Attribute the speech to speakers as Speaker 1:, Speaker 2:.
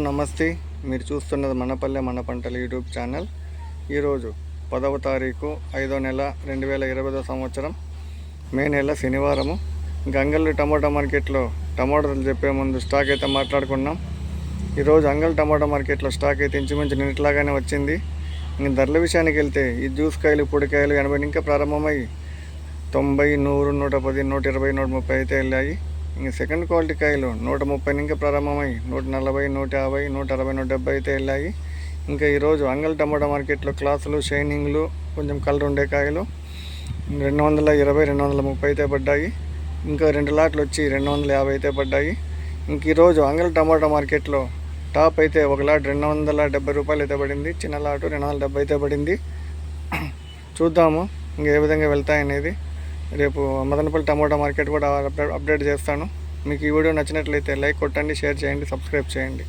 Speaker 1: నమస్తే, మీరు చూస్తున్నది మనపల్లె మన పంటల యూట్యూబ్ ఛానల్. ఈరోజు 10వ తారీఖు 5వ నెల 2020 సంవత్సరం మే నెల శనివారము. గంగల్ టమాటా మార్కెట్లో టమాటాలు చెప్పే ముందు స్టాక్ అయితే మాట్లాడుకున్నాం. ఈరోజు అంగల్ టమాటా మార్కెట్లో స్టాక్ అయితే ఇంచుమించు నిన్నట్లాగానే వచ్చింది. ఇంక ధరల విషయానికి వెళ్తే ఈ జ్యూస్ కాయలు పొడికాయలు 80 ఇంకా ప్రారంభమై 90, 100, 110, 120, 130 అయితే వెళ్ళాయి. ఇంక సెకండ్ క్వాలిటీ కాయలు 130 ఇంకా ప్రారంభమై 140, 150, 160, 170 అయితే వెళ్ళాయి. ఇంకా ఈరోజు అంగల్ టమాటా మార్కెట్లో క్లాసులు, షైనింగ్లు, కొంచెం కలర్ ఉండే కాయలు 220, 230 అయితే పడ్డాయి. ఇంకా 2 లాట్లు వచ్చి 250 అయితే పడ్డాయి. ఇంక ఈరోజు అంగల్ టమాటా మార్కెట్లో టాప్ అయితే ఒక లాట్ 270 రూపాయలు అయితే పడింది. చిన్న లాటు 270 అయితే పడింది. చూద్దాము ఇంక ఏ విధంగా వెళ్తాయనేది. రేపు మదనపల్లి టమాటా మార్కెట్ కూడా అప్డేట్ చేస్తాను. మీకు ఈ వీడియో నచ్చినట్లయితే లైక్ కొట్టండి, షేర్ చేయండి, సబ్స్క్రైబ్ చేయండి.